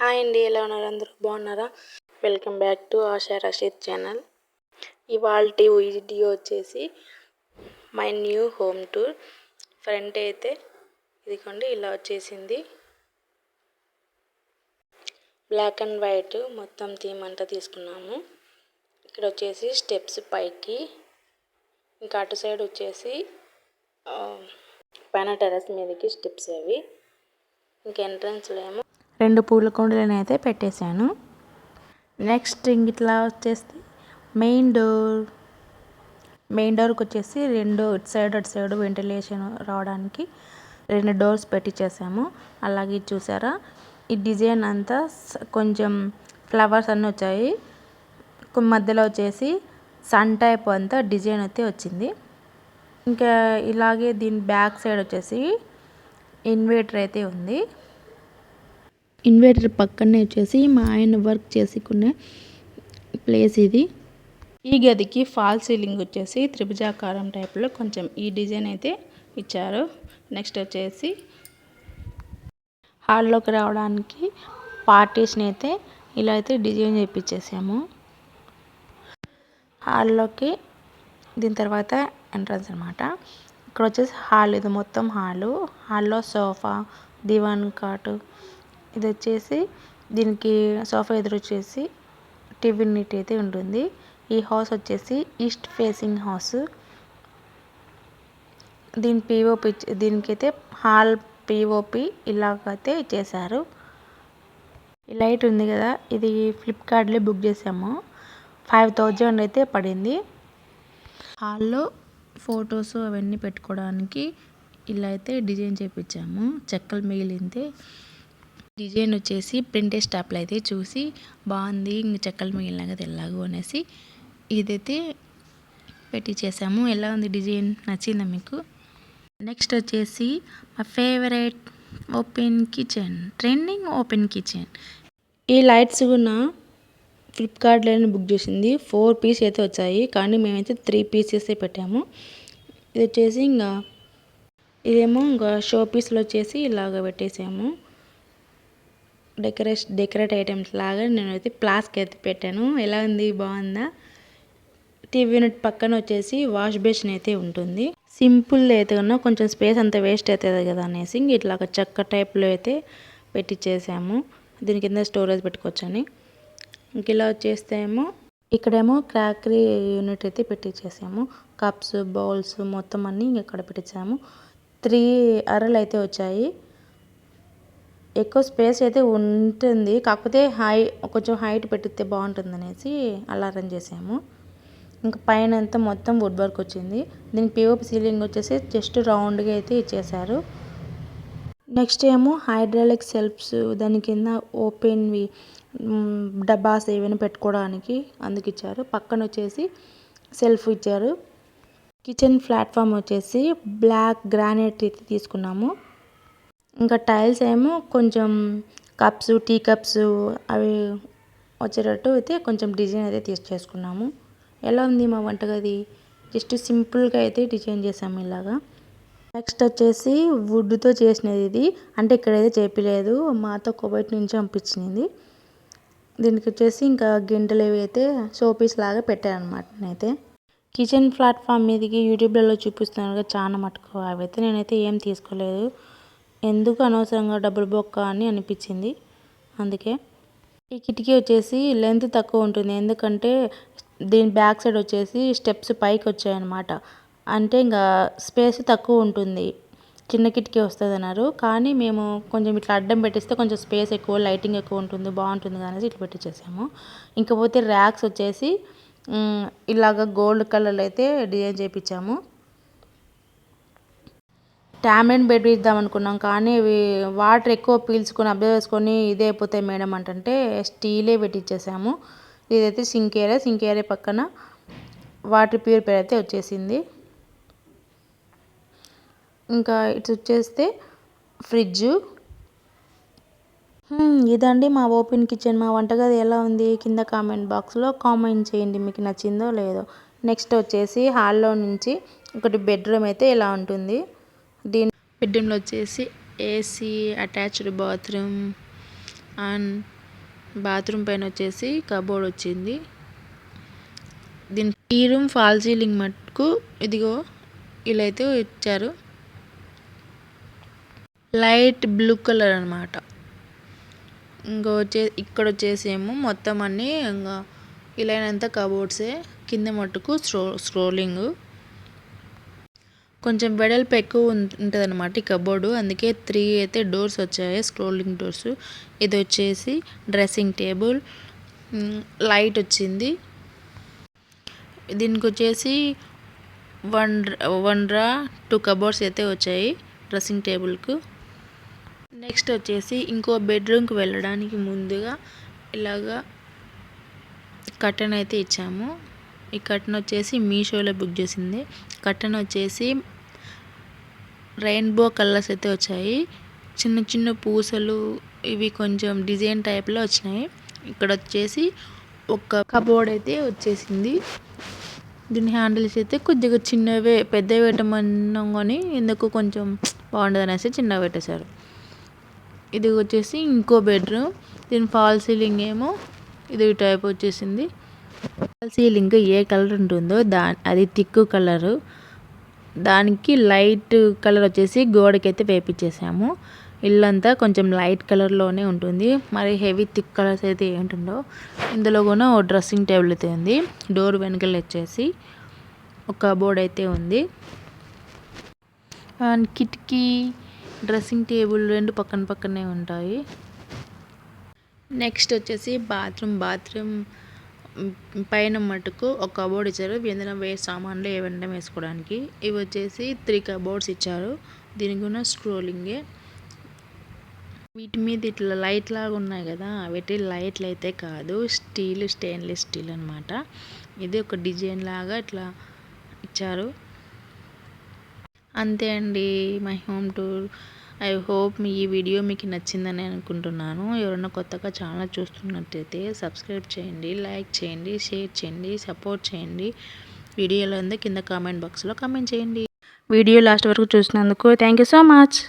Hi అండి, ఎలా ఉన్నారు? అందరూ బాగున్నారా? Welcome back to Asha Rasheed channel. ఇవాల్టి వీడియో వచ్చేసి my new home tour. Front అయితే ఇదిగోండి ఇలా వచ్చేసింది. బ్లాక్ అండ్ వైట్ మొత్తం థీమ్ అంతా తీసుకున్నాము. ఇక్కడ వచ్చేసి స్టెప్స్ పైకి, ఇంకా అటు సైడ్ వచ్చేసి పైన టెర్రస్ మీదకి స్టెప్స్ అవి. ఇంకా ఎంట్రన్స్లో ఏమో 2 పూల కుండలను అయితే పెట్టేశాను. నెక్స్ట్ ఇట్లా వచ్చేసి మెయిన్ డోర్కి వచ్చేసి 2 ఇటు సైడ్ వెంటిలేషన్ రావడానికి 2 డోర్స్ పెట్టించేసాము. అలాగే చూసారా, ఈ డిజైన్ అంతా కొంచెం ఫ్లవర్స్ అన్నీ వచ్చాయి. మధ్యలో వచ్చేసి సన్ టైప్ అంతా డిజైన్ అయితే వచ్చింది. ఇంకా ఇలాగే దీని బ్యాక్ సైడ్ వచ్చేసి ఇన్వర్టర్ అయితే ఉంది. ఇన్వర్టర్ పక్కనే వచ్చేసి మా ఆయన వర్క్ చేసుకునే ప్లేస్ ఇది. ఈ గదికి ఫాల్ సీలింగ్ వచ్చేసి త్రిభుజాకారం టైప్లో కొంచెం ఈ డిజైన్ అయితే ఇచ్చారు. నెక్స్ట్ వచ్చేసి హాల్లోకి రావడానికి పార్టీషన్ అయితే ఇలా అయితే డిజైన్ చేయించేసాము. హాల్లోకి దీని తర్వాత ఎంట్రన్స్ అనమాట. ఇక్కడ వచ్చేసి హాల్, ఇది మొత్తం హాల్లో సోఫా, దివాన్ కాటు, ఇది వచ్చేసి దీనికి సోఫా ఎదురు వచ్చేసి టీవీ యూనిట్ అయితే ఉంటుంది. ఈ హౌస్ వచ్చేసి ఈస్ట్ ఫేసింగ్ హౌస్. దీని పిఓపి, దీనికైతే హాల్ పిఓపి ఇలాగైతే చేశారు. ఈ లైట్ ఉంది కదా, ఇది ఫ్లిప్కార్ట్లో బుక్ చేసాము. 5000 అయితే పడింది. హాల్లో ఫొటోస్ అవన్నీ పెట్టుకోవడానికి ఇలా అయితే డిజైన్ చేయించాము. చెక్కలు మిగిలింది. డిజైన్ వచ్చేసి ప్రింటెడ్ స్టాప్లో అయితే చూసి బాగుంది, ఇంక చెక్కలు మిగిలిన కదా ఎలాగో అనేసి ఇదైతే పెట్టించేసాము. ఎలా ఉంది డిజైన్, నచ్చిందా మీకు? నెక్స్ట్ వచ్చేసి మా favourite open kitchen, trending open kitchen. ఈ లైట్స్ కూడా ఫ్లిప్కార్ట్లోనే బుక్ చేసింది. 4 పీస్ అయితే వచ్చాయి, కానీ మేమైతే 3 పీసెస్ పెట్టాము. ఇది వచ్చేసి ఇదేమో ఇంకా షో పీస్లో వచ్చేసి ఇలాగ పెట్టేసాము. డెకరేట్ ఐటమ్స్ లాగా నేనైతే ప్లాస్క్ అయితే పెట్టాను. ఎలా ఉంది, బాగుందా? టీవీ యూనిట్ పక్కన వచ్చేసి వాష్ బేసిన్ అయితే ఉంటుంది. సింపుల్ అయితే కన్నా కొంచెం స్పేస్ అంత వేస్ట్ అవుతుంది కదా అనేసి ఇట్లా చెక్క టైప్లో అయితే పెట్టించేసాము. దీని కింద స్టోరేజ్ పెట్టుకోవచ్చని. ఇంక ఇలా వచ్చేస్తే ఇక్కడేమో క్రాకరీ యూనిట్ అయితే పెట్టించేసాము. కప్స్, బౌల్స్ మొత్తం అన్నీ ఇక్కడ పెట్టించాము. 3 అరలు అయితే వచ్చాయి. ఎక్కువ స్పేస్ అయితే ఉంటుంది, కాకపోతే కొంచెం హైట్ పెట్టితే బాగుంటుంది అనేసి అలా అరేంజ్ చేసాము. ఇంకా పైన అంతా మొత్తం వుడ్ వర్క్ వచ్చింది. దీనికి పిఓపి సీలింగ్ వచ్చేసి జస్ట్ రౌండ్గా అయితే ఇచ్చేసారు. నెక్స్ట్ హైడ్రాలిక్ సెల్ఫ్స్, దాని కింద ఓపెన్వి డబ్బాస్ ఏమైనా పెట్టుకోవడానికి అందుకు ఇచ్చారు. పక్కన వచ్చేసి సెల్ఫ్ ఇచ్చారు. కిచెన్ ప్లాట్ఫామ్ వచ్చేసి బ్లాక్ గ్రానైట్ అయితే తీసుకున్నాము. ఇంకా టైల్స్ కొంచెం కప్స్, టీ కప్స్ అవి వచ్చేటట్టు అయితే కొంచెం డిజైన్ అయితే చేసుకున్నాము. ఎలా ఉంది మా వంటగది? జస్ట్ సింపుల్గా అయితే డిజైన్ చేసాము ఇలాగా. నెక్స్ట్ వచ్చేసి వుడ్తో చేసినది ఇది, అంటే ఇక్కడైతే చేపిలేదు, మాతో బయట నుంచి పంపించింది. దీనికి వచ్చేసి ఇంకా గింటలు ఇవి అయితే షోపీస్ లాగా పెట్టారనమాట. నేనైతే కిచెన్ ప్లాట్ఫామ్ మీదకి యూట్యూబ్లలో చూపిస్తున్నాను చాలా మటుకు, అవైతే నేనైతే ఏం తీసుకోలేదు. ఎందుకు అనవసరంగా డబ్బులు బొక్క అని అనిపించింది. అందుకే ఈ కిటికీ వచ్చేసి లెంత్ తక్కువ ఉంటుంది, ఎందుకంటే దీని బ్యాక్ సైడ్ వచ్చేసి స్టెప్స్ పైకి వచ్చాయన్నమాట. అంటే ఇంకా స్పేస్ తక్కువ ఉంటుంది, చిన్న కిటికీ వస్తుంది అన్నారు. కానీ మేము కొంచెం ఇట్లా అడ్డం పెట్టిస్తే కొంచెం స్పేస్ ఎక్కువ, లైటింగ్ ఎక్కువ ఉంటుంది, బాగుంటుంది అనేసి ఇట్లా పెట్టించేసాము. ఇంకపోతే ర్యాక్స్ వచ్చేసి ఇలాగ గోల్డ్ కలర్లో అయితే డిజైన్ చేయించాము. టామ్లెన్ బెడ్ ఇద్దాం అనుకున్నాం, కానీ ఇవి వాటర్ ఎక్కువ పీల్చుకొని అబ్జర్వ్ చేసుకొని ఇదే అయిపోతాయి మేడం అంటే స్టీలే పెట్టించేసాము. ఇదైతే సింక్ ఏరియా పక్కన వాటర్ ప్యూరిఫైయర్ అయితే వచ్చేసింది. ఇంకా ఇటు వచ్చేస్తే ఫ్రిడ్జ్. ఇదండి మా ఓపెన్ కిచెన్. మా వంటగది ఎలా ఉంది కింద కామెంట్ బాక్స్లో కామెంట్ చేయండి, మీకు నచ్చిందో లేదో. నెక్స్ట్ వచ్చేసి హాల్లో నుంచి ఒకటి బెడ్రూమ్ అయితే ఇలా ఉంటుంది. దీని బెడ్రూమ్లో వచ్చేసి AC, attached bathroom, and bathroom పైన వచ్చేసి కబోర్డ్ వచ్చింది. దీని ఈ రూమ్ ఫాల్ సీలింగ్ మట్టుకు ఇదిగో ఇలా అయితే ఇచ్చారు. లైట్ బ్లూ కలర్ అనమాట. ఇక్కడ వచ్చేసేమో మొత్తం అన్నీ ఇంకా ఇలానంతా కబోర్డ్సే. కింద మట్టుకు స్క్రోలింగ్ కొంచెం వెడల్పు ఎక్కువ ఉంటుంది అనమాట ఈ కబోర్డు. అందుకే 3 అయితే డోర్స్ వచ్చాయి, స్క్రోలింగ్ డోర్స్. ఇది వచ్చేసి డ్రెస్సింగ్ టేబుల్, లైట్ వచ్చింది. దీనికి వచ్చేసి 1 డ్రా 2 కబోర్డ్స్ అయితే వచ్చాయి డ్రెస్సింగ్ టేబుల్కు. నెక్స్ట్ వచ్చేసి ఇంకో బెడ్రూమ్కి వెళ్ళడానికి ముందుగా ఇలాగా కర్టెన్ అయితే ఇచ్చాము. ఈ కర్టెన్ వచ్చేసి మీషోలో బుక్ చేసింది. కర్టెన్ వచ్చేసి రెయిన్బో కలర్స్ అయితే వచ్చాయి. చిన్న చిన్న పూసలు ఇవి కొంచెం డిజైన్ టైప్లో వచ్చినాయి. ఇక్కడ వచ్చేసి ఒక కబోర్డ్ అయితే వచ్చేసింది. దీని హ్యాండిల్స్ అయితే కొద్దిగా చిన్నవే, పెద్ద పెట్టమన్నాం కానీ ఎందుకు కొంచెం బాగుండదు అనేసి చిన్నగా పెట్టేశారు. ఇది వచ్చేసి ఇంకో బెడ్రూమ్. దీని ఫాల్ సీలింగ్ ఏమో ఇది టైప్ వచ్చేసింది. ఫాల్ సీలింగ్ ఏ కలర్ ఉంటుందో అది థిక్ కలరు. దానికి లైట్ కలర్ వచ్చేసి గోడకైతే వేపించేసాము. ఇల్లంతా కొంచెం లైట్ కలర్లోనే ఉంటుంది. మరి హెవీ థిక్ కలర్స్ అయితే ఏంటుండో. ఇందులో కూడా ఓ డ్రెస్సింగ్ టేబుల్ అయితే ఉంది. డోర్ వెనకలు వచ్చేసి ఒక కబోర్డ్ అయితే ఉంది. అండ్ కిటికీ, డ్రెస్సింగ్ టేబుల్ 2 పక్కన పక్కనే ఉంటాయి. నెక్స్ట్ వచ్చేసి బాత్రూమ్ పైన మటుకు ఒక కబోర్డ్ ఇచ్చారు. ఇందులో సామాన్లు ఏవైనా వేసుకోవడానికి. ఇవి వచ్చేసి 3 కబోర్డ్స్ ఇచ్చారు. దీనికి కూడా స్క్రోలింగే. వీటి మీద ఇట్లా లైట్ లాగా ఉన్నాయి కదా, వీటి లైట్లు అయితే కాదు, స్టెయిన్లెస్ స్టీల్ అనమాట. ఇది ఒక డిజైన్ లాగా ఇట్లా ఇచ్చారు. అంతే అండి my home tour. I hope ఈ వీడియో మీకు నచ్చిందని అనుకుంటున్నాను. ఎవరైనా కొత్తగా ఛానల్ చూస్తున్నట్టయితే సబ్స్క్రైబ్ చేయండి, లైక్ చేయండి, షేర్ చేయండి, సపోర్ట్ చేయండి. వీడియోలో కింద కామెంట్ బాక్స్లో కామెంట్ చేయండి. వీడియో లాస్ట్ వరకు చూసినందుకు థ్యాంక్ యూ సో మచ్.